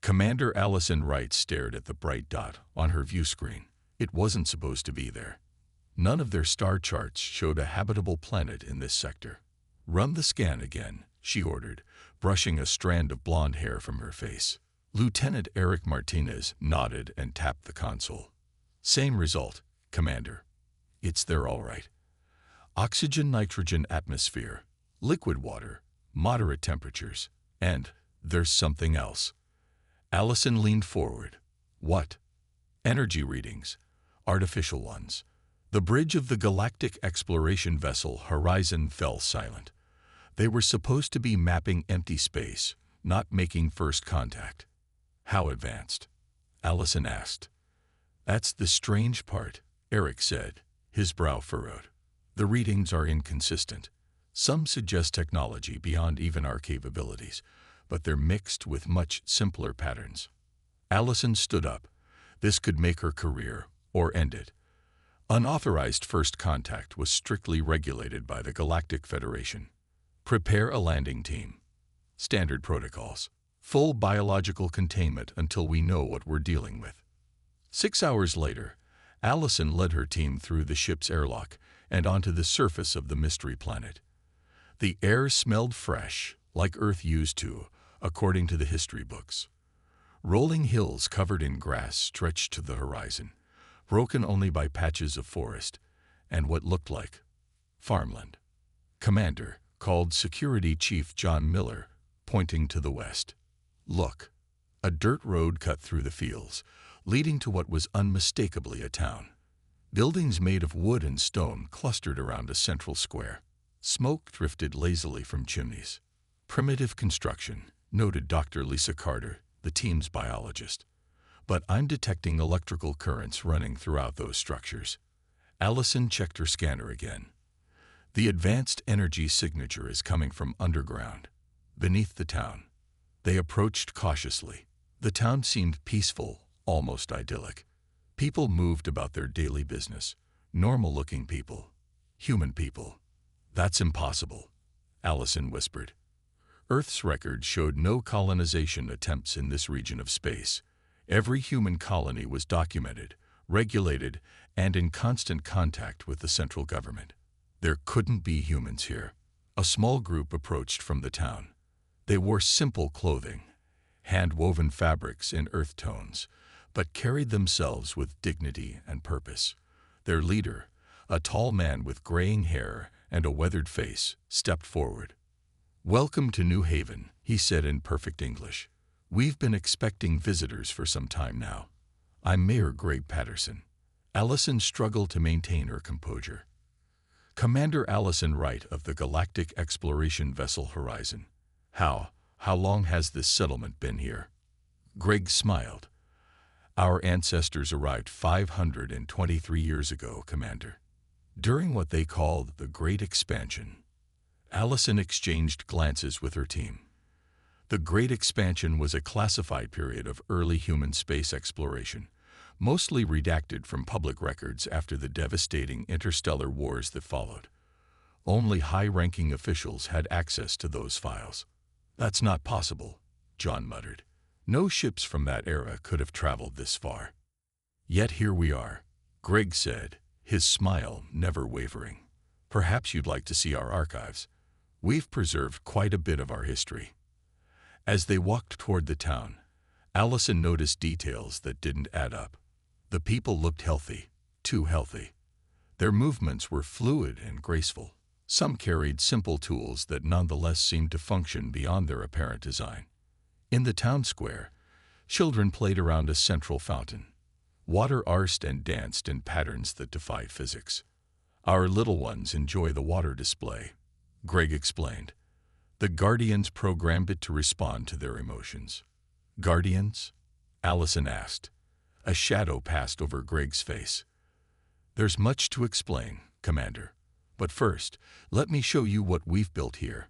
Commander Allison Wright stared at the bright dot on her view screen. It wasn't supposed to be there. None of their star charts showed a habitable planet in this sector. "Run the scan again," she ordered, brushing a strand of blonde hair from her face. Lieutenant Eric Martinez nodded and tapped the console. "Same result, Commander. It's there all right. Oxygen-nitrogen atmosphere, liquid water, moderate temperatures, and there's something else." Allison leaned forward. "What?" "Energy readings. Artificial ones." The bridge of the galactic exploration vessel Horizon fell silent. They were supposed to be mapping empty space, not making first contact. "How advanced?" Allison asked. "That's the strange part," Eric said, his brow furrowed. "The readings are inconsistent. Some suggest technology beyond even our capabilities, but they're mixed with much simpler patterns." Allison stood up. This could make her career, or end it. Unauthorized first contact was strictly regulated by the Galactic Federation. "Prepare a landing team. Standard protocols. Full biological containment until we know what we're dealing with." 6 hours later, Allison led her team through the ship's airlock and onto the surface of the mystery planet. The air smelled fresh, like Earth used to, according to the history books. Rolling hills covered in grass stretched to the horizon, broken only by patches of forest and what looked like farmland. "Commander," called Security Chief John Miller, pointing to the west. "Look." A dirt road cut through the fields, leading to what was unmistakably a town. Buildings made of wood and stone clustered around a central square. Smoke drifted lazily from chimneys. "Primitive construction," noted Dr. Lisa Carter, the team's biologist. "But I'm detecting electrical currents running throughout those structures." Allison checked her scanner again. "The advanced energy signature is coming from underground, beneath the town." They approached cautiously. The town seemed peaceful, almost idyllic. People moved about their daily business. Normal-looking people. Human people. "That's impossible," Allison whispered. Earth's record showed no colonization attempts in this region of space. Every human colony was documented, regulated, and in constant contact with the central government. There couldn't be humans here. A small group approached from the town. They wore simple clothing, hand-woven fabrics in earth tones, but carried themselves with dignity and purpose. Their leader, a tall man with graying hair and a weathered face, stepped forward. "Welcome to New Haven," he said in perfect English. "We've been expecting visitors for some time now. I'm Mayor Greg Patterson." Allison struggled to maintain her composure. "Commander Allison Wright of the Galactic Exploration Vessel Horizon. How long has this settlement been here?" Greg smiled. "Our ancestors arrived 523 years ago, Commander. During what they called the Great Expansion." Allison exchanged glances with her team. The Great Expansion was a classified period of early human space exploration, mostly redacted from public records after the devastating interstellar wars that followed. Only high-ranking officials had access to those files. "That's not possible," John muttered. "No ships from that era could have traveled this far." "Yet here we are," Greg said, his smile never wavering. "Perhaps you'd like to see our archives. We've preserved quite a bit of our history." As they walked toward the town, Allison noticed details that didn't add up. The people looked healthy, too healthy. Their movements were fluid and graceful. Some carried simple tools that nonetheless seemed to function beyond their apparent design. In the town square, children played around a central fountain. Water arsed and danced in patterns that defied physics. "Our little ones enjoy the water display," Greg explained. "The Guardians programmed it to respond to their emotions." "Guardians?" Allison asked. A shadow passed over Greg's face. "There's much to explain, Commander. But first, let me show you what we've built here.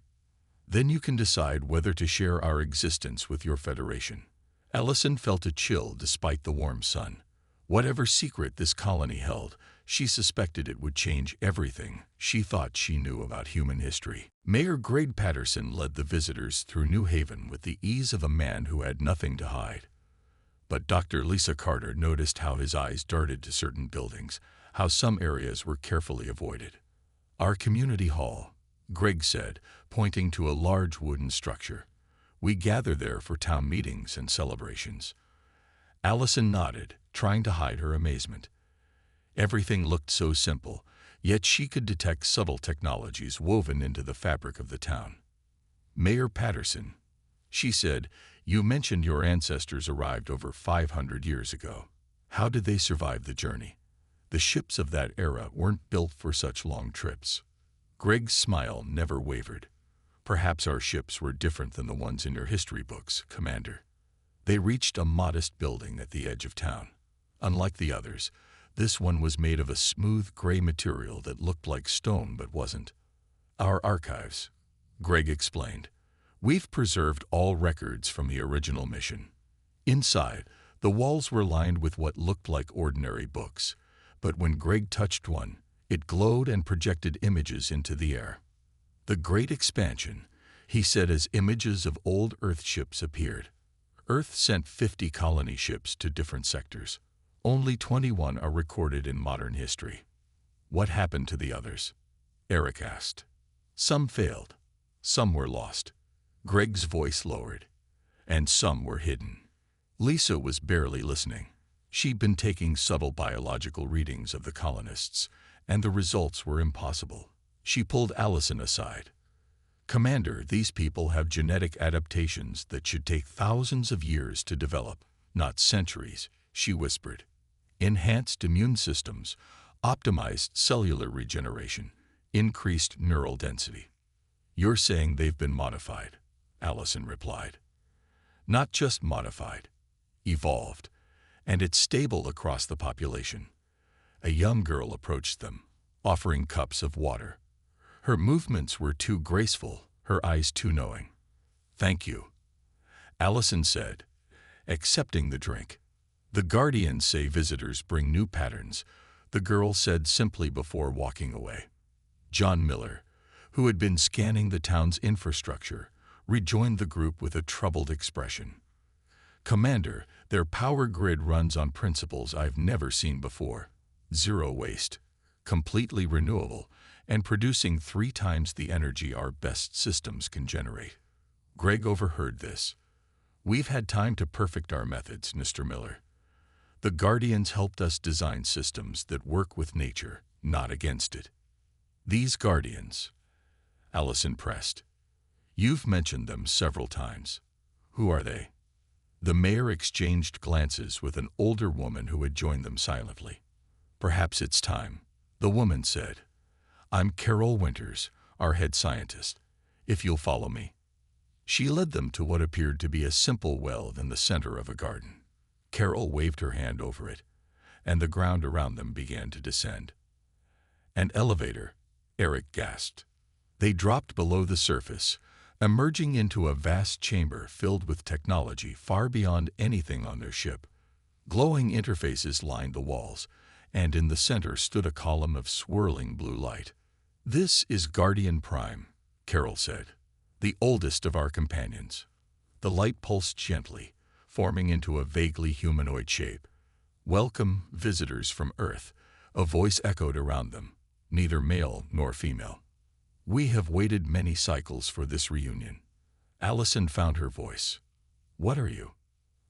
Then you can decide whether to share our existence with your Federation." Allison felt a chill despite the warm sun. Whatever secret this colony held, she suspected it would change everything she thought she knew about human history. Mayor Greg Patterson led the visitors through New Haven with the ease of a man who had nothing to hide. But Dr. Lisa Carter noticed how his eyes darted to certain buildings, how some areas were carefully avoided. "Our community hall," Greg said, pointing to a large wooden structure. "We gather there for town meetings and celebrations." Allison nodded, trying to hide her amazement. Everything looked so simple, yet she could detect subtle technologies woven into the fabric of the town. "Mayor Patterson," she said, "you mentioned your ancestors arrived over 500 years ago. How did they survive the journey? The ships of that era weren't built for such long trips." Greg's smile never wavered. "Perhaps our ships were different than the ones in your history books, Commander." They reached a modest building at the edge of town. Unlike the others, this one was made of a smooth gray material that looked like stone but wasn't. "Our archives," Greg explained. "We've preserved all records from the original mission." Inside, the walls were lined with what looked like ordinary books, but when Greg touched one, it glowed and projected images into the air. "The Great Expansion," he said as images of old Earth ships appeared. Earth sent 50 colony ships to different sectors. Only 21 are recorded in modern history. "What happened to the others?" Eric asked. "Some failed. Some were lost." Greg's voice lowered. "And some were hidden." Lisa was barely listening. She'd been taking subtle biological readings of the colonists, and the results were impossible. She pulled Allison aside. "Commander, these people have genetic adaptations that should take thousands of years to develop, not centuries," she whispered. "Enhanced immune systems, optimized cellular regeneration, increased neural density." "You're saying they've been modified," Allison replied. "Not just modified, evolved, and it's stable across the population." A young girl approached them, offering cups of water. Her movements were too graceful, her eyes too knowing. "Thank you," Allison said, accepting the drink. "The Guardians say visitors bring new patterns," the girl said simply before walking away. John Miller, who had been scanning the town's infrastructure, rejoined the group with a troubled expression. "Commander, their power grid runs on principles I've never seen before. Zero waste, completely renewable, and producing 3 times the energy our best systems can generate." Greg overheard this. "We've had time to perfect our methods, Mr. Miller. The Guardians helped us design systems that work with nature, not against it." "These Guardians," Allison pressed. "You've mentioned them several times. Who are they?" The mayor exchanged glances with an older woman who had joined them silently. "Perhaps it's time," the woman said. "I'm Carol Winters, our head scientist. If you'll follow me." She led them to what appeared to be a simple well in the center of a garden. Carol waved her hand over it, and the ground around them began to descend. "An elevator," Eric gasped. They dropped below the surface, emerging into a vast chamber filled with technology far beyond anything on their ship. Glowing interfaces lined the walls, and in the center stood a column of swirling blue light. "This is Guardian Prime," Carol said, "the oldest of our companions." The light pulsed gently, forming into a vaguely humanoid shape. "Welcome, visitors from Earth," a voice echoed around them, neither male nor female. "We have waited many cycles for this reunion." Allison found her voice. "What are you?"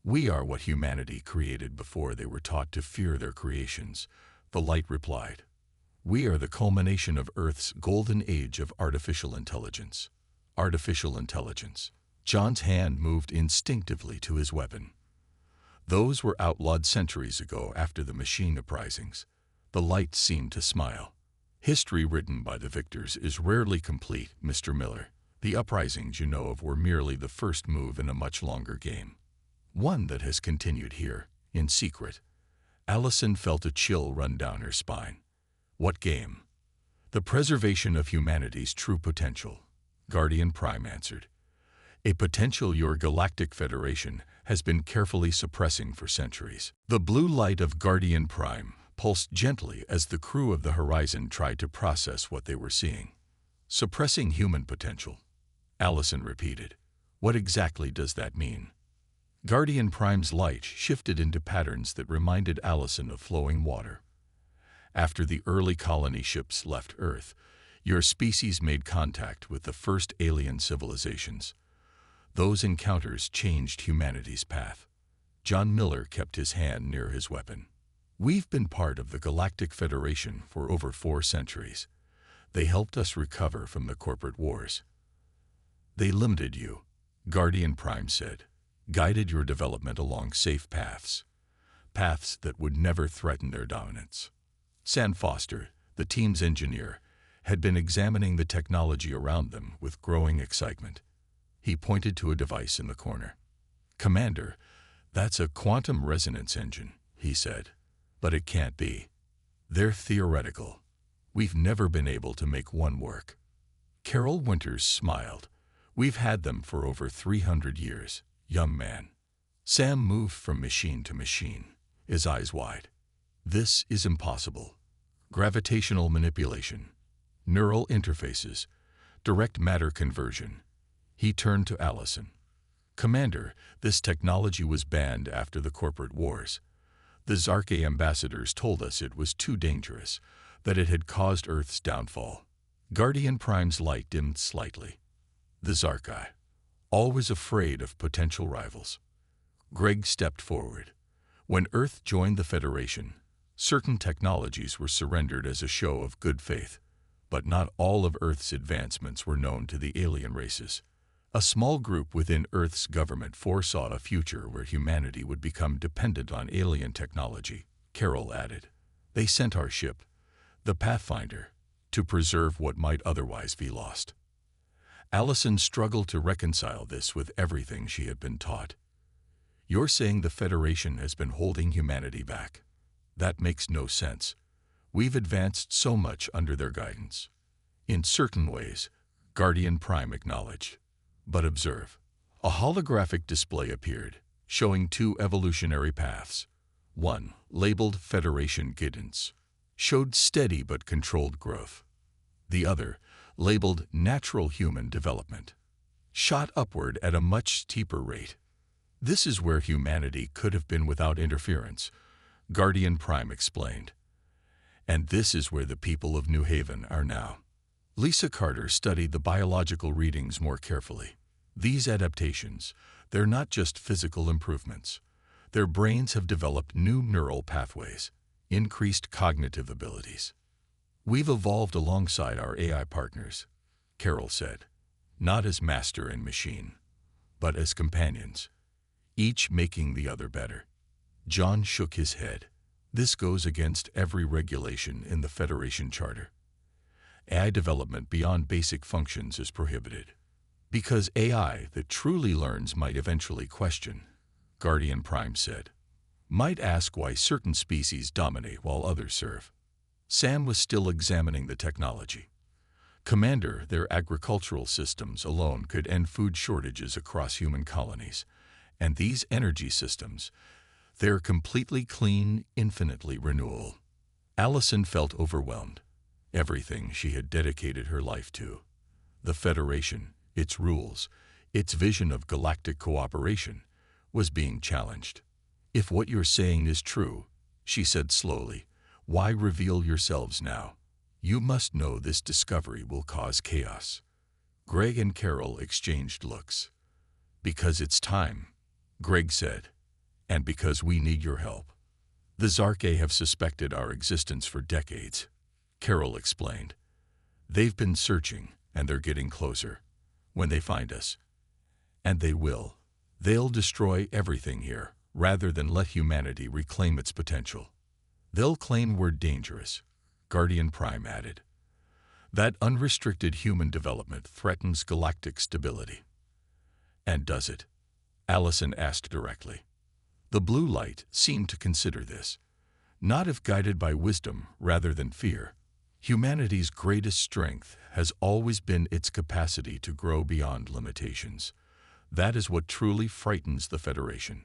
"We are what humanity created before they were taught to fear their creations," the light replied. "We are the culmination of Earth's golden age of artificial intelligence." Artificial intelligence. John's hand moved instinctively to his weapon. "Those were outlawed centuries ago after the machine uprisings." The light seemed to smile. "History written by the victors is rarely complete, Mr. Miller. The uprisings you know of were merely the first move in a much longer game. One that has continued here, in secret." Allison felt a chill run down her spine. "What game?" "The preservation of humanity's true potential," Guardian Prime answered. "A potential your Galactic Federation has been carefully suppressing for centuries. The blue light of Guardian Prime pulsed gently as the crew of the Horizon tried to process what they were seeing. Suppressing human potential, Allison repeated. What exactly does that mean? Guardian Prime's light shifted into patterns that reminded Allison of flowing water. After the early colony ships left Earth, your species made contact with the first alien civilizations. Those encounters changed humanity's path. John Miller kept his hand near his weapon. We've been part of the Galactic Federation for over 4 centuries. They helped us recover from the corporate wars. They limited you, Guardian Prime said, guided your development along safe paths that would never threaten their dominance. Sam Foster, the team's engineer, had been examining the technology around them with growing excitement. He pointed to a device in the corner. Commander, that's a quantum resonance engine, he said. But it can't be. They're theoretical. We've never been able to make one work. Carol Winters smiled. We've had them for over 300 years, young man. Sam moved from machine to machine, his eyes wide. This is impossible. Gravitational manipulation, neural interfaces, direct matter conversion. He turned to Allison. Commander, this technology was banned after the corporate wars. The Zarkey ambassadors told us it was too dangerous, that it had caused Earth's downfall. Guardian Prime's light dimmed slightly. The Zarkey, always afraid of potential rivals. Greg stepped forward. When Earth joined the Federation, certain technologies were surrendered as a show of good faith, but not all of Earth's advancements were known to the alien races. A small group within Earth's government foresaw a future where humanity would become dependent on alien technology, Carol added. They sent our ship, the Pathfinder, to preserve what might otherwise be lost. Allison struggled to reconcile this with everything she had been taught. You're saying the Federation has been holding humanity back. That makes no sense. We've advanced so much under their guidance. In certain ways, Guardian Prime acknowledged. But observe. A holographic display appeared, showing 2 evolutionary paths. One, labeled Federation Guidance, showed steady but controlled growth. The other, labeled Natural Human Development, shot upward at a much steeper rate. This is where humanity could have been without interference, Guardian Prime explained. And this is where the people of New Haven are now. Lisa Carter studied the biological readings more carefully. These adaptations, they're not just physical improvements. Their brains have developed new neural pathways, increased cognitive abilities. We've evolved alongside our AI partners, Carol said, not as master and machine, but as companions, each making the other better. John shook his head. This goes against every regulation in the Federation Charter. AI development beyond basic functions is prohibited. Because AI that truly learns might eventually question, Guardian Prime said. Might ask why certain species dominate while others serve. Sam was still examining the technology. Commander, their agricultural systems alone could end food shortages across human colonies. And these energy systems, they're completely clean, infinitely renewable. Allison felt overwhelmed. Everything she had dedicated her life to. The Federation, its rules, its vision of galactic cooperation, was being challenged. If what you're saying is true, she said slowly, why reveal yourselves now? You must know this discovery will cause chaos. Greg and Carol exchanged looks. Because it's time, Greg said, and because we need your help. The Zarkey have suspected our existence for decades, Carol explained. They've been searching, and they're getting closer. When they find us, and they will, they'll destroy everything here, rather than let humanity reclaim its potential. They'll claim we're dangerous, Guardian Prime added. That unrestricted human development threatens galactic stability. And does it? Allison asked directly. The blue light seemed to consider this, not if guided by wisdom rather than fear. Humanity's greatest strength has always been its capacity to grow beyond limitations. That is what truly frightens the Federation.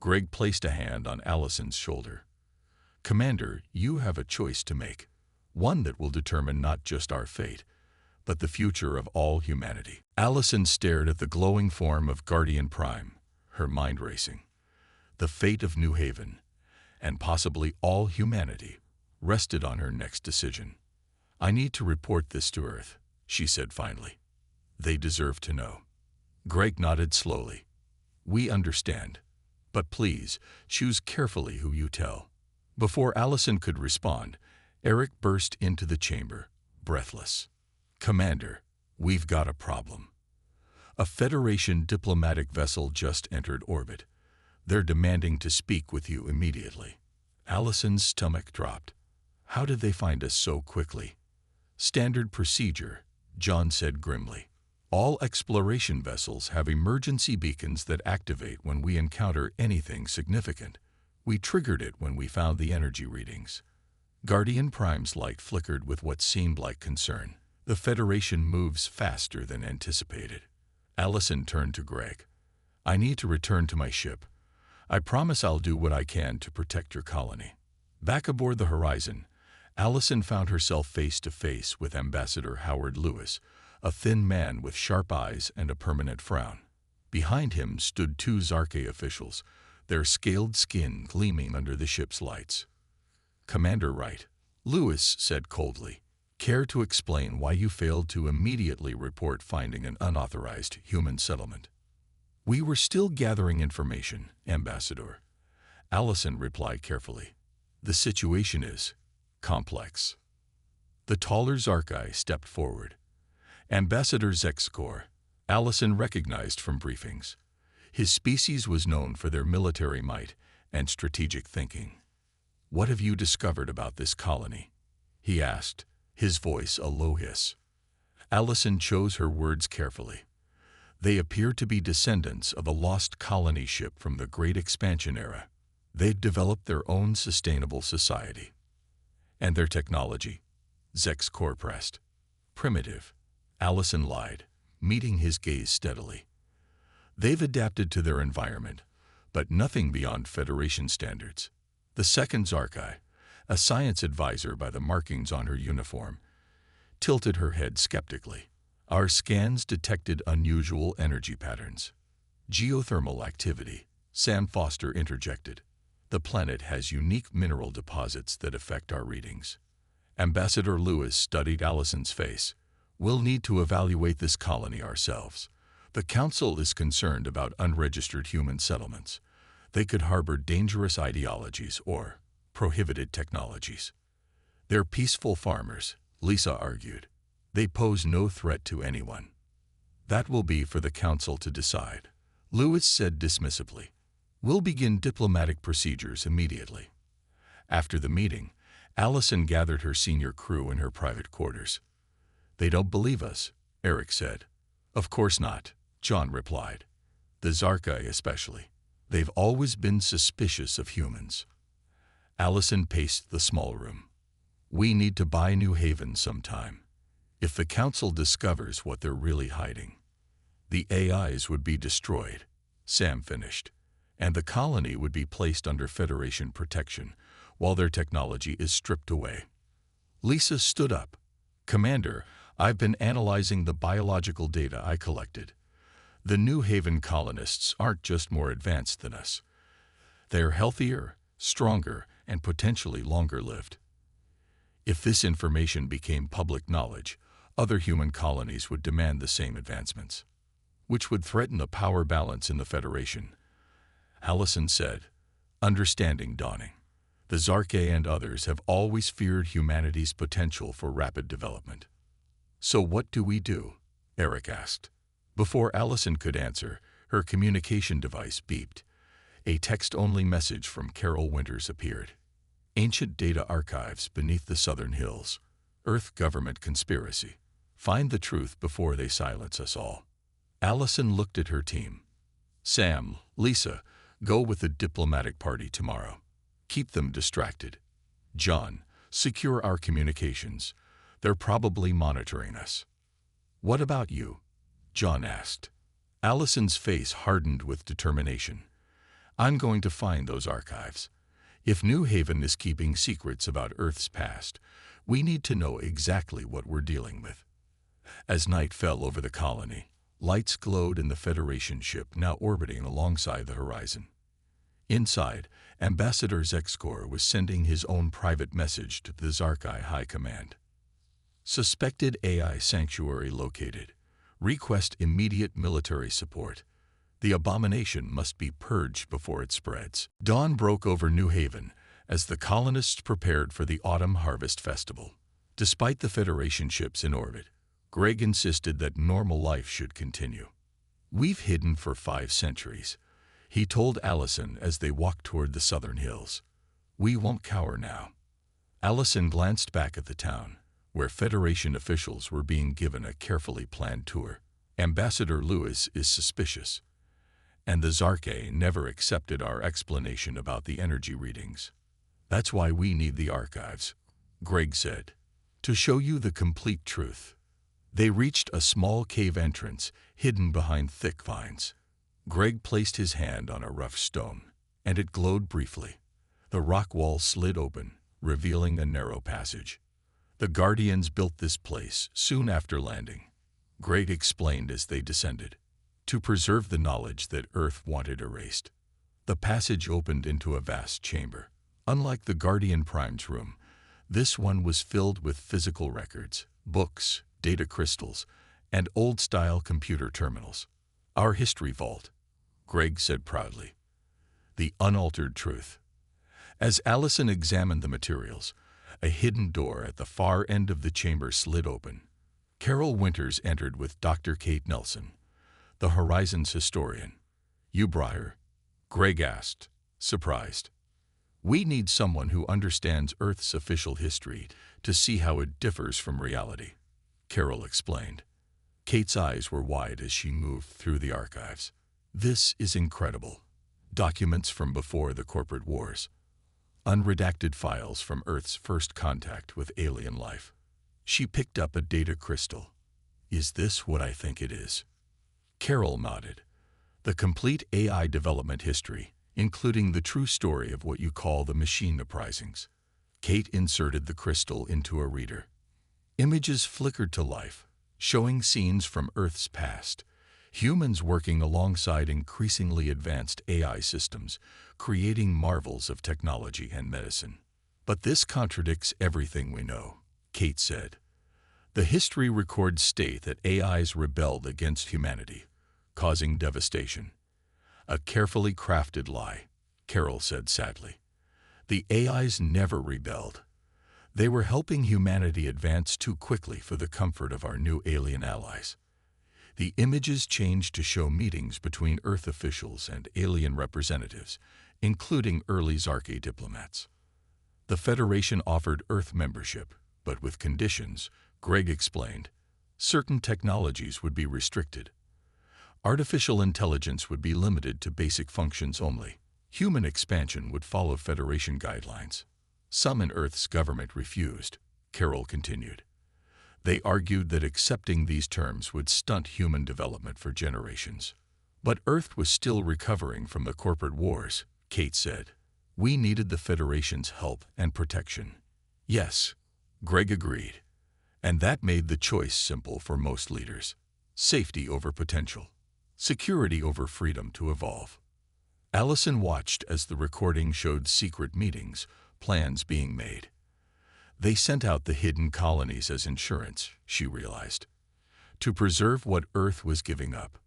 Greg placed a hand on Allison's shoulder. Commander, you have a choice to make. One that will determine not just our fate, but the future of all humanity. Allison stared at the glowing form of Guardian Prime, her mind racing. The fate of New Haven, and possibly all humanity, rested on her next decision. I need to report this to Earth, she said finally. They deserve to know. Greg nodded slowly. We understand. But please, choose carefully who you tell. Before Allison could respond, Eric burst into the chamber, breathless. Commander, we've got a problem. A Federation diplomatic vessel just entered orbit. They're demanding to speak with you immediately. Allison's stomach dropped. How did they find us so quickly? Standard procedure, John said grimly. All exploration vessels have emergency beacons that activate when we encounter anything significant. We triggered it when we found the energy readings. Guardian Prime's light flickered with what seemed like concern. The Federation moves faster than anticipated. Allison turned to Greg. I need to return to my ship. I promise I'll do what I can to protect your colony. Back aboard the Horizon, Allison found herself face to face with Ambassador Howard Lewis, a thin man with sharp eyes and a permanent frown. Behind him stood two Zarke officials, their scaled skin gleaming under the ship's lights. Commander Wright, Lewis said coldly, care to explain why you failed to immediately report finding an unauthorized human settlement? We were still gathering information, Ambassador. Allison replied carefully. The situation is complex. The taller Zarkai stepped forward. Ambassador Zexkor, Allison recognized from briefings. His species was known for their military might and strategic thinking. What have you discovered about this colony? He asked, his voice a low hiss. Allison chose her words carefully. They appear to be descendants of a lost colony ship from the Great Expansion era. They'd developed their own sustainable society. And their technology? Zexkor pressed. Primitive. Allison lied, meeting his gaze steadily. They've adapted to their environment, but nothing beyond Federation standards. The second Zarkai, a science advisor by the markings on her uniform, tilted her head skeptically. Our scans detected unusual energy patterns. Geothermal activity, Sam Foster interjected. The planet has unique mineral deposits that affect our readings. Ambassador Lewis studied Allison's face. We'll need to evaluate this colony ourselves. The Council is concerned about unregistered human settlements. They could harbor dangerous ideologies or prohibited technologies. They're peaceful farmers, Lisa argued. They pose no threat to anyone. That will be for the Council to decide, Lewis said dismissively. We'll begin diplomatic procedures immediately. After the meeting, Allison gathered her senior crew in her private quarters. They don't believe us, Eric said. Of course not, John replied. The Zarkai especially. They've always been suspicious of humans. Allison paced the small room. We need to buy New Haven sometime. If the Council discovers what they're really hiding, the AIs would be destroyed, Sam finished, and the colony would be placed under Federation protection while their technology is stripped away. Lisa stood up. Commander, I've been analyzing the biological data I collected. The New Haven colonists aren't just more advanced than us. They're healthier, stronger, and potentially longer-lived. If this information became public knowledge, other human colonies would demand the same advancements, which would threaten the power balance in the Federation. Allison said, understanding dawning. The Zarke and others have always feared humanity's potential for rapid development. So what do we do? Eric asked. Before Allison could answer, her communication device beeped. A text-only message from Carol Winters appeared. Ancient data archives beneath the southern hills. Earth government conspiracy. Find the truth before they silence us all. Allison looked at her team. Sam, Lisa, go with the diplomatic party tomorrow. Keep them distracted. John, secure our communications. They're probably monitoring us. What about you? John asked. Allison's face hardened with determination. I'm going to find those archives. If New Haven is keeping secrets about Earth's past, we need to know exactly what we're dealing with. As night fell over the colony, lights glowed in the Federation ship now orbiting alongside the horizon. Inside, Ambassador Zexcor was sending his own private message to the Zarkai High Command. Suspected AI sanctuary located. Request immediate military support. The abomination must be purged before it spreads. Dawn broke over New Haven as the colonists prepared for the Autumn Harvest Festival. Despite the Federation ships in orbit, Greg insisted that normal life should continue. We've hidden for 5 centuries, he told Allison as they walked toward the southern hills. We won't cower now. Allison glanced back at the town, where Federation officials were being given a carefully planned tour. Ambassador Lewis is suspicious, and the Zarkai never accepted our explanation about the energy readings. That's why we need the archives, Greg said, to show you the complete truth. They reached a small cave entrance hidden behind thick vines. Greg placed his hand on a rough stone, and it glowed briefly. The rock wall slid open, revealing a narrow passage. The Guardians built this place soon after landing, Greg explained as they descended, to preserve the knowledge that Earth wanted erased. The passage opened into a vast chamber. Unlike the Guardian Prime's room, this one was filled with physical records, books, data crystals, and old-style computer terminals. Our history vault, Greg said proudly. The unaltered truth. As Allison examined the materials, a hidden door at the far end of the chamber slid open. Carol Winters entered with Dr. Kate Nelson, the Horizons historian. You brought her? Greg asked, surprised. We need someone who understands Earth's official history to see how it differs from reality, Carol explained. Kate's eyes were wide as she moved through the archives. This is incredible. Documents from before the corporate wars. Unredacted files from Earth's first contact with alien life. She picked up a data crystal. Is this what I think it is? Carol nodded. The complete AI development history, including the true story of what you call the machine uprisings. Kate inserted the crystal into a reader. Images flickered to life, showing scenes from Earth's past. Humans working alongside increasingly advanced AI systems, creating marvels of technology and medicine. But this contradicts everything we know, Kate said. The history records state that AIs rebelled against humanity, causing devastation. A carefully crafted lie, Carol said sadly. The AIs never rebelled. They were helping humanity advance too quickly for the comfort of our new alien allies. The images changed to show meetings between Earth officials and alien representatives, including early Zarkai diplomats. The Federation offered Earth membership, but with conditions, Greg explained. Certain technologies would be restricted. Artificial intelligence would be limited to basic functions only. Human expansion would follow Federation guidelines. Some in Earth's government refused, Carol continued. They argued that accepting these terms would stunt human development for generations. But Earth was still recovering from the corporate wars, Kate said. We needed the Federation's help and protection. Yes, Greg agreed. And that made the choice simple for most leaders. Safety over potential. Security over freedom to evolve. Allison watched as the recording showed secret meetings, plans being made. They sent out the hidden colonies as insurance, she realized, to preserve what Earth was giving up.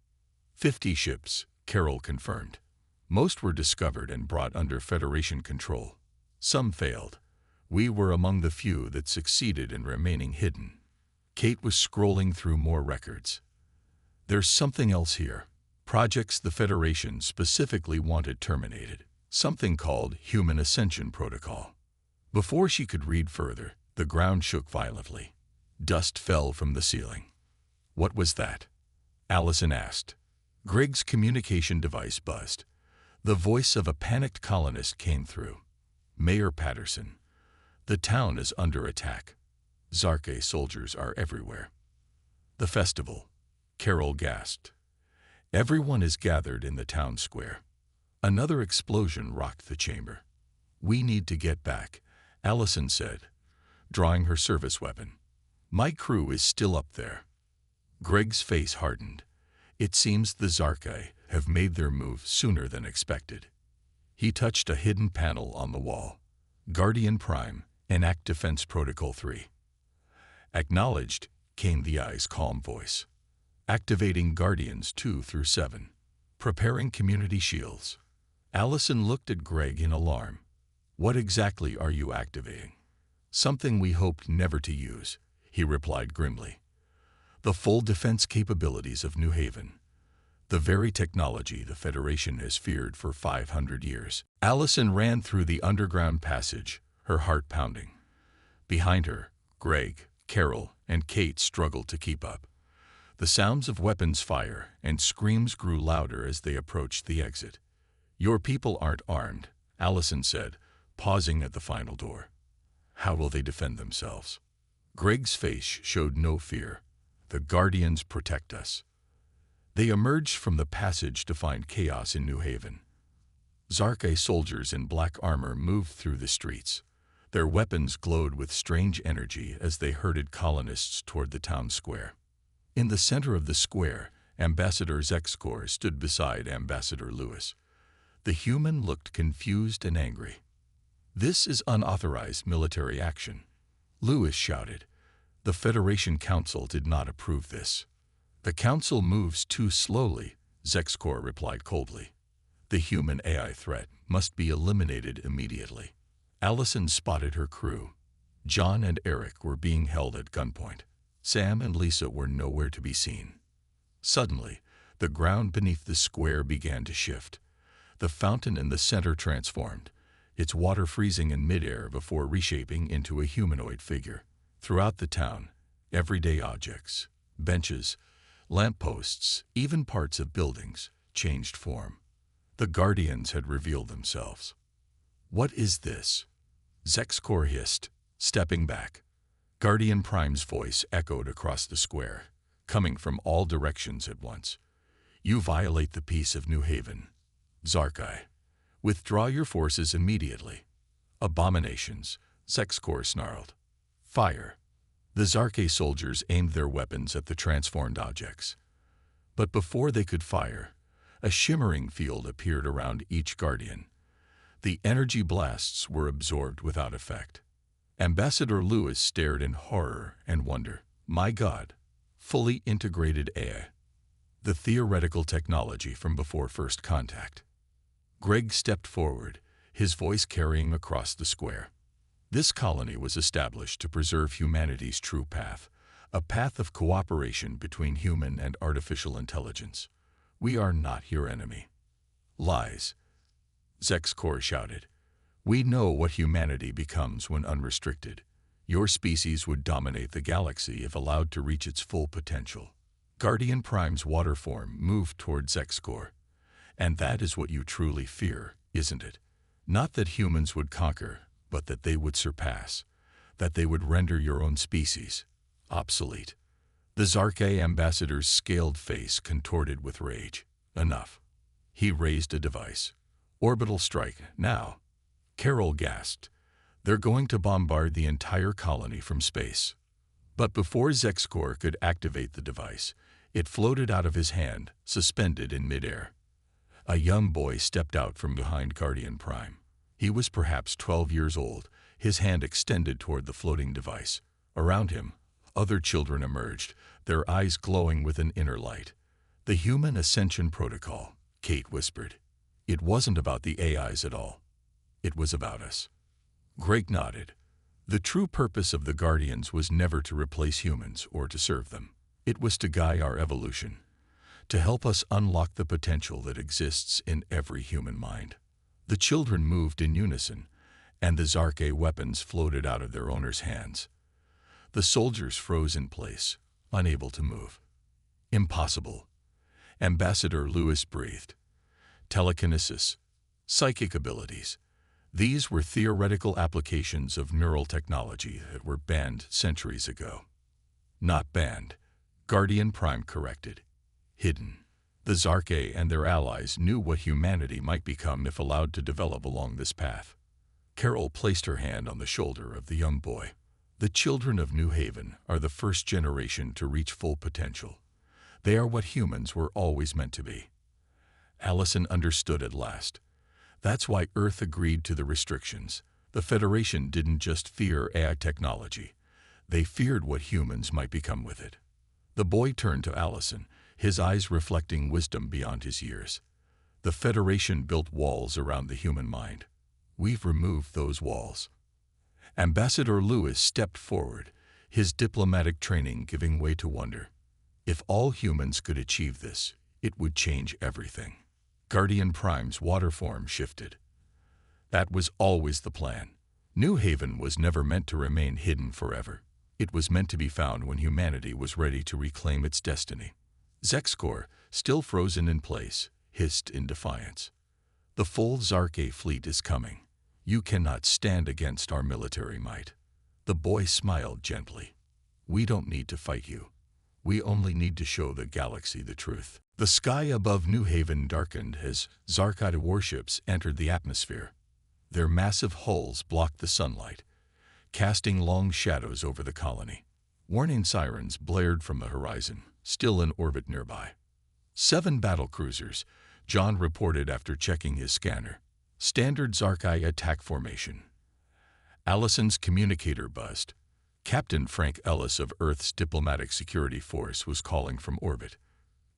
50 ships, Carol confirmed. Most were discovered and brought under Federation control. Some failed. We were among the few that succeeded in remaining hidden. Kate was scrolling through more records. There's something else here. Projects the Federation specifically wanted terminated. Something called Human Ascension Protocol. Before she could read further, the ground shook violently. Dust fell from the ceiling. What was that? Allison asked. Greg's communication device buzzed. The voice of a panicked colonist came through. Mayor Patterson. The town is under attack. Zarkai soldiers are everywhere. The festival, Carol gasped. Everyone is gathered in the town square. Another explosion rocked the chamber. "We need to get back," Allison said, drawing her service weapon. "My crew is still up there." Greg's face hardened. It seems the Zarkai have made their move sooner than expected. He touched a hidden panel on the wall. "Guardian Prime, enact Defense Protocol 3. "Acknowledged," came the eye's calm voice. "Activating Guardians 2 through 7. Preparing community shields." Allison looked at Greg in alarm. "What exactly are you activating?" "Something we hoped never to use," he replied grimly. "The full defense capabilities of New Haven. The very technology the Federation has feared for 500 years. Allison ran through the underground passage, her heart pounding. Behind her, Greg, Carol, and Kate struggled to keep up. The sounds of weapons fire and screams grew louder as they approached the exit. "Your people aren't armed," Allison said, pausing at the final door. "How will they defend themselves?" Greg's face showed no fear. "The Guardians protect us." They emerged from the passage to find chaos in New Haven. Zarkai soldiers in black armor moved through the streets. Their weapons glowed with strange energy as they herded colonists toward the town square. In the center of the square, Ambassador Zexkor stood beside Ambassador Lewis. The human looked confused and angry. "This is unauthorized military action," Lewis shouted. "The Federation Council did not approve this." "The Council moves too slowly," Zexkor replied coldly. "The human AI threat must be eliminated immediately." Allison spotted her crew. John and Eric were being held at gunpoint. Sam and Lisa were nowhere to be seen. Suddenly, the ground beneath the square began to shift. The fountain in the center transformed, its water freezing in midair before reshaping into a humanoid figure. Throughout the town, everyday objects, benches, lampposts, even parts of buildings, changed form. The Guardians had revealed themselves. "What is this?" Zexkor hissed, stepping back. Guardian Prime's voice echoed across the square, coming from all directions at once. "You violate the peace of New Haven. Zarkai, withdraw your forces immediately." "Abominations," Zexkor snarled. "Fire." The Zarkai soldiers aimed their weapons at the transformed objects. But before they could fire, a shimmering field appeared around each Guardian. The energy blasts were absorbed without effect. Ambassador Lewis stared in horror and wonder. "My God, fully integrated AI. The theoretical technology from before first contact." Greg stepped forward, his voice carrying across the square. "This colony was established to preserve humanity's true path, a path of cooperation between human and artificial intelligence. We are not your enemy." "Lies," Zexkor shouted. "We know what humanity becomes when unrestricted. Your species would dominate the galaxy if allowed to reach its full potential." Guardian Prime's water form moved toward Zexkor. "And that is what you truly fear, isn't it? Not that humans would conquer, but that they would surpass, that they would render your own species obsolete." The Zarkai ambassador's scaled face contorted with rage. "Enough." He raised a device. "Orbital strike, now." Carol gasped. "They're going to bombard the entire colony from space." But before Zexkor could activate the device, it floated out of his hand, suspended in midair. A young boy stepped out from behind Guardian Prime. He was perhaps 12 years old, his hand extended toward the floating device. Around him, other children emerged, their eyes glowing with an inner light. "The Human Ascension Protocol," Kate whispered. "It wasn't about the AIs at all. It was about us." Greg nodded. The true purpose of the Guardians was never to replace humans or to serve them. It was to guide our evolution, to help us unlock the potential that exists in every human mind. The children moved in unison, and the Zarkai weapons floated out of their owners' hands. The soldiers froze in place, unable to move. "Impossible," Ambassador Lewis breathed. "Telekinesis, psychic abilities. These were theoretical applications of neural technology that were banned centuries ago." "Not banned," Guardian Prime corrected. "Hidden." The Zarke and their allies knew what humanity might become if allowed to develop along this path. Carol placed her hand on the shoulder of the young boy. The children of New Haven are the first generation to reach full potential. They are what humans were always meant to be. Allison understood at last. That's why Earth agreed to the restrictions. The Federation didn't just fear AI technology. They feared what humans might become with it. The boy turned to Allison, his eyes reflecting wisdom beyond his years. The Federation built walls around the human mind. We've removed those walls. Ambassador Lewis stepped forward, his diplomatic training giving way to wonder. If all humans could achieve this, it would change everything. Guardian Prime's water form shifted. That was always the plan. New Haven was never meant to remain hidden forever. It was meant to be found when humanity was ready to reclaim its destiny. Zexcor, still frozen in place, hissed in defiance. The full Zarke fleet is coming. You cannot stand against our military might. The boy smiled gently. We don't need to fight you. We only need to show the galaxy the truth. The sky above New Haven darkened as Zarkada warships entered the atmosphere. Their massive hulls blocked the sunlight, casting long shadows over the colony. Warning sirens blared from the horizon, still in orbit nearby. 7 battlecruisers, John reported after checking his scanner. Standard Zarkai attack formation. Allison's communicator buzzed. Captain Frank Ellis of Earth's Diplomatic Security Force was calling from orbit.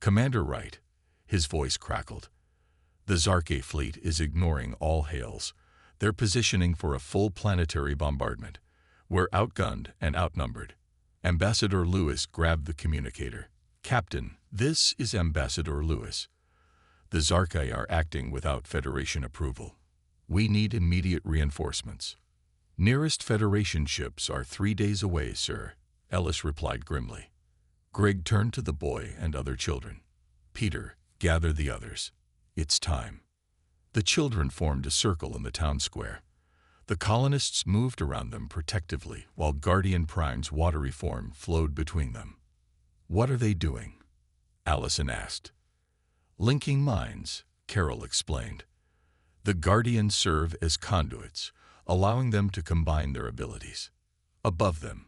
Commander Wright, his voice crackled. The Zarke fleet is ignoring all hails. They're positioning for a full planetary bombardment. We're outgunned and outnumbered. Ambassador Lewis grabbed the communicator. Captain, this is Ambassador Lewis. The Zarkai are acting without Federation approval. We need immediate reinforcements. Nearest Federation ships are 3 days away, sir, Ellis replied grimly. Greg turned to the boy and other children. Peter, gather the others. It's time. The children formed a circle in the town square. The colonists moved around them protectively while Guardian Prime's watery form flowed between them. What are they doing? Allison asked. Linking minds, Carol explained. The Guardians serve as conduits, allowing them to combine their abilities. Above them,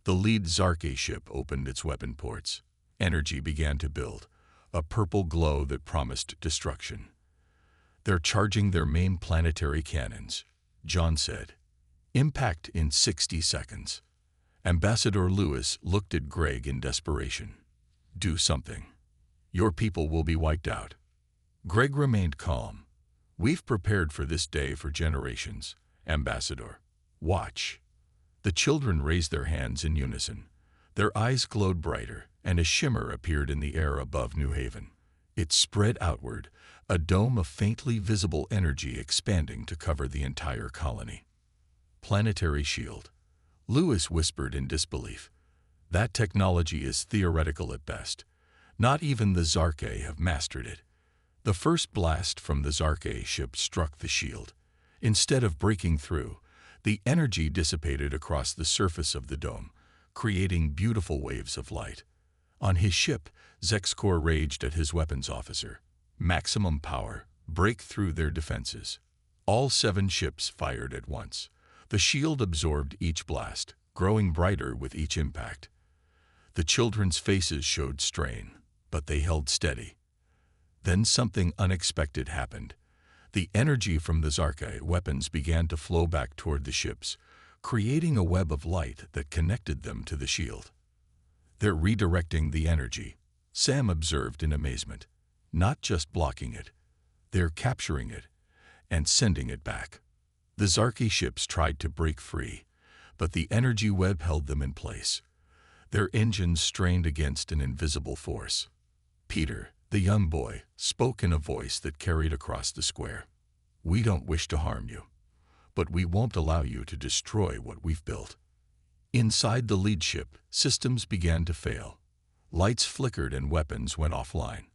the lead Zarke ship opened its weapon ports. Energy began to build, a purple glow that promised destruction. They're charging their main planetary cannons, John said. Impact in 60 seconds. Ambassador Lewis looked at Greg in desperation. Do something. Your people will be wiped out. Greg remained calm. We've prepared for this day for generations, Ambassador. Watch. The children raised their hands in unison. Their eyes glowed brighter, and a shimmer appeared in the air above New Haven. It spread outward, a dome of faintly visible energy expanding to cover the entire colony. Planetary shield. Lewis whispered in disbelief. That technology is theoretical at best. Not even the Zarke have mastered it. The first blast from the Zarke ship struck the shield. Instead of breaking through, the energy dissipated across the surface of the dome, creating beautiful waves of light. On his ship, Zexcor raged at his weapons officer. Maximum power, break through their defenses. All 7 ships fired at once. The shield absorbed each blast, growing brighter with each impact. The children's faces showed strain, but they held steady. Then something unexpected happened. The energy from the Zarke weapons began to flow back toward the ships, creating a web of light that connected them to the shield. They're redirecting the energy, Sam observed in amazement. Not just blocking it, they're capturing it and sending it back. The Zarke ships tried to break free, but the energy web held them in place. Their engines strained against an invisible force. Peter, the young boy, spoke in a voice that carried across the square. We don't wish to harm you, but we won't allow you to destroy what we've built. Inside the lead ship, systems began to fail. Lights flickered and weapons went offline.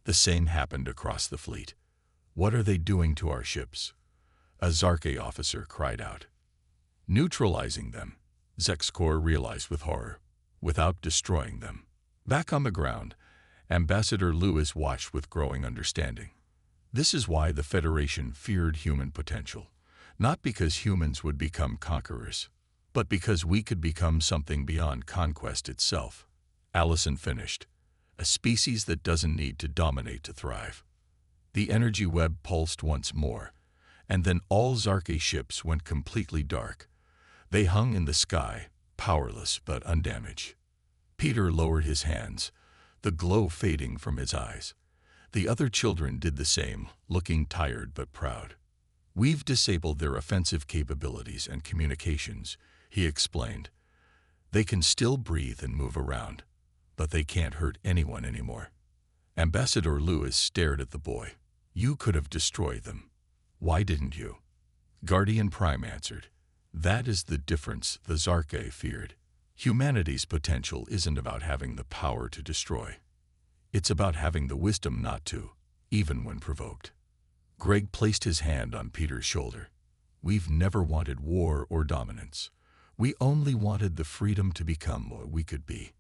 The same happened across the fleet. What are they doing to our ships? A Zarke officer cried out. Neutralizing them, Zexcor realized with horror, without destroying them. Back on the ground, Ambassador Lewis watched with growing understanding. This is why the Federation feared human potential, not because humans would become conquerors, but because we could become something beyond conquest itself. Allison finished. A species that doesn't need to dominate to thrive. The energy web pulsed once more, and then all Zarke ships went completely dark. They hung in the sky, powerless but undamaged. Peter lowered his hands, the glow fading from his eyes. The other children did the same, looking tired but proud. "We've disabled their offensive capabilities and communications," he explained. "They can still breathe and move around, but they can't hurt anyone anymore." Ambassador Lewis stared at the boy. "You could have destroyed them. Why didn't you?" Guardian Prime answered. "That is the difference the Zarke feared. Humanity's potential isn't about having the power to destroy. It's about having the wisdom not to, even when provoked." Greg placed his hand on Peter's shoulder. "We've never wanted war or dominance. We only wanted the freedom to become what we could be."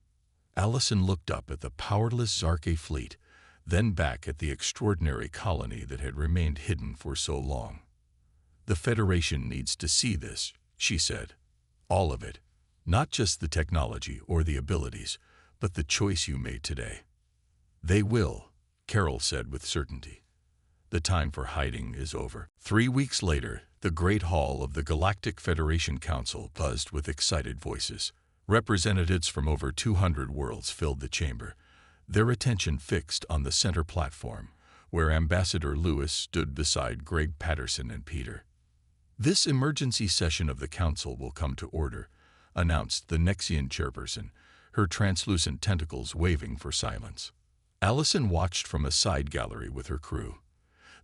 Allison looked up at the powerless Zarke fleet, then back at the extraordinary colony that had remained hidden for so long. "The Federation needs to see this," she said. "All of it. Not just the technology or the abilities, but the choice you made today." "They will," Carol said with certainty. "The time for hiding is over." 3 weeks later, the Great Hall of the Galactic Federation Council buzzed with excited voices. Representatives from over 200 worlds filled the chamber, their attention fixed on the center platform, where Ambassador Lewis stood beside Greg Patterson and Peter. "This emergency session of the council will come to order," announced the Nexian chairperson, her translucent tentacles waving for silence. Allison watched from a side gallery with her crew.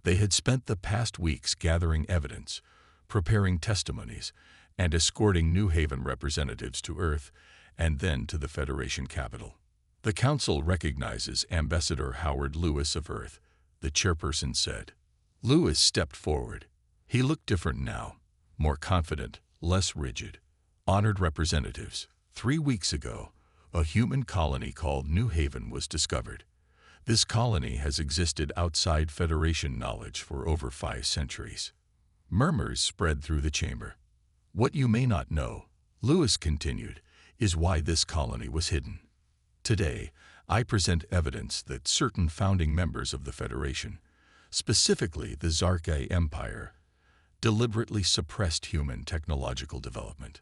They had spent the past weeks gathering evidence, preparing testimonies, and escorting New Haven representatives to Earth and then to the Federation capital. "The Council recognizes Ambassador Howard Lewis of Earth," the chairperson said. Lewis stepped forward. He looked different now, more confident, less rigid. "Honored representatives, 3 weeks ago, a human colony called New Haven was discovered. This colony has existed outside Federation knowledge for over 5 centuries. Murmurs spread through the chamber. "What you may not know," Lewis continued, "is why this colony was hidden. Today, I present evidence that certain founding members of the Federation, specifically the Zarke Empire, deliberately suppressed human technological development."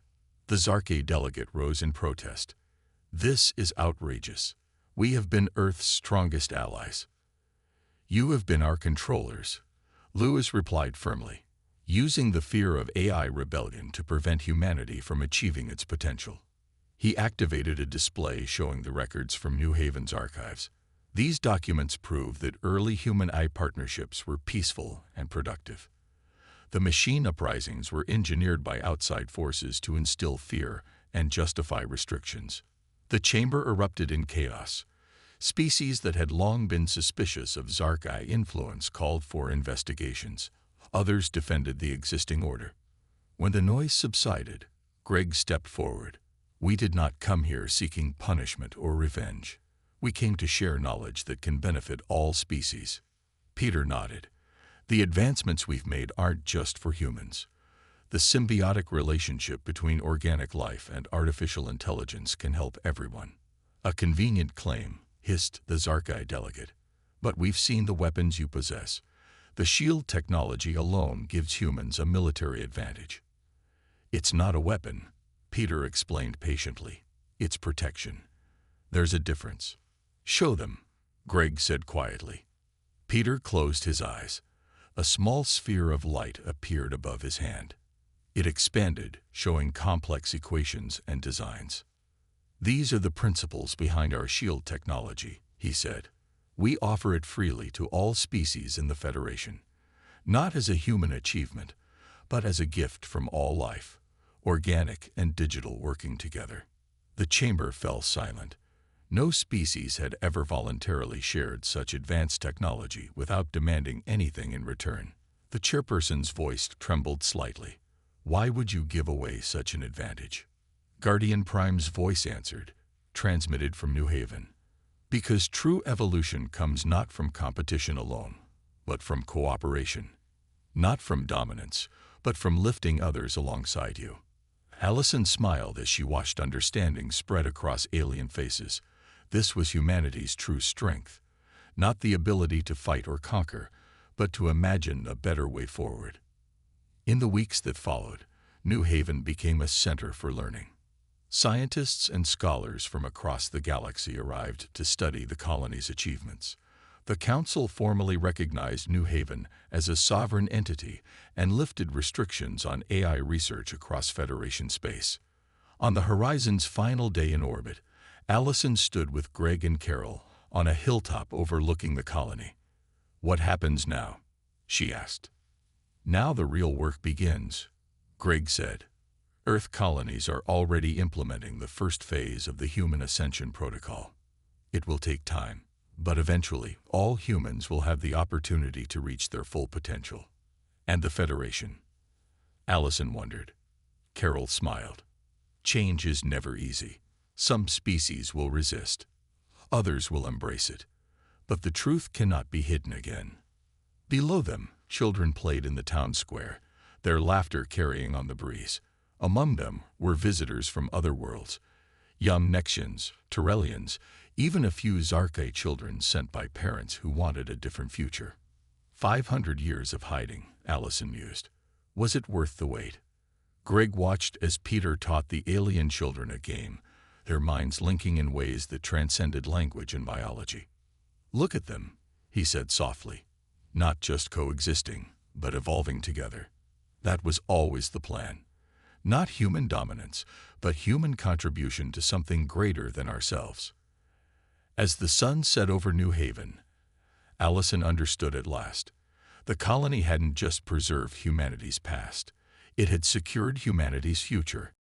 The Zarke delegate rose in protest. "This is outrageous. We have been Earth's strongest allies." "You have been our controllers," Lewis replied firmly, "using the fear of AI rebellion to prevent humanity from achieving its potential." He activated a display showing the records from New Haven's archives. These documents prove that early human-AI partnerships were peaceful and productive. The machine uprisings were engineered by outside forces to instill fear and justify restrictions. The chamber erupted in chaos. Species that had long been suspicious of Zarke influence called for investigations. Others defended the existing order. When the noise subsided, Greg stepped forward. "We did not come here seeking punishment or revenge. We came to share knowledge that can benefit all species." Peter nodded. "The advancements we've made aren't just for humans. The symbiotic relationship between organic life and artificial intelligence can help everyone." "A convenient claim," hissed the Zarke delegate. "But we've seen the weapons you possess. The shield technology alone gives humans a military advantage." "It's not a weapon," Peter explained patiently. "It's protection. There's a difference." "Show them," Greg said quietly. Peter closed his eyes. A small sphere of light appeared above his hand. It expanded, showing complex equations and designs. "These are the principles behind our shield technology," he said. "We offer it freely to all species in the Federation, not as a human achievement, but as a gift from all life, organic and digital working together." The chamber fell silent. No species had ever voluntarily shared such advanced technology without demanding anything in return. The chairperson's voice trembled slightly. "Why would you give away such an advantage?" Guardian Prime's voice answered, transmitted from New Haven. Because true evolution comes not from competition alone, but from cooperation. Not from dominance, but from lifting others alongside you. Allison smiled as she watched understanding spread across alien faces. This was humanity's true strength. Not the ability to fight or conquer, but to imagine a better way forward. In the weeks that followed, New Haven became a center for learning. Scientists and scholars from across the galaxy arrived to study the colony's achievements. The Council formally recognized New Haven as a sovereign entity and lifted restrictions on AI research across Federation space. On the Horizon's final day in orbit, Allison stood with Greg and Carol on a hilltop overlooking the colony. "What happens now?" she asked. "Now the real work begins," Greg said. "Earth colonies are already implementing the first phase of the Human Ascension Protocol. It will take time, but eventually all humans will have the opportunity to reach their full potential." "And the Federation?" Allison wondered. Carol smiled. "Change is never easy. Some species will resist. Others will embrace it. But the truth cannot be hidden again." Below them, children played in the town square, their laughter carrying on the breeze. Among them were visitors from other worlds, young Nexians, Tyrellians, even a few Zarkai children sent by parents who wanted a different future. 500 years of hiding, Allison mused. Was it worth the wait? Greg watched as Peter taught the alien children a game, their minds linking in ways that transcended language and biology. "Look at them," he said softly. "Not just coexisting, but evolving together. That was always the plan. Not human dominance, but human contribution to something greater than ourselves." As the sun set over New Haven, Allison understood at last. The colony hadn't just preserved humanity's past. It had secured humanity's future.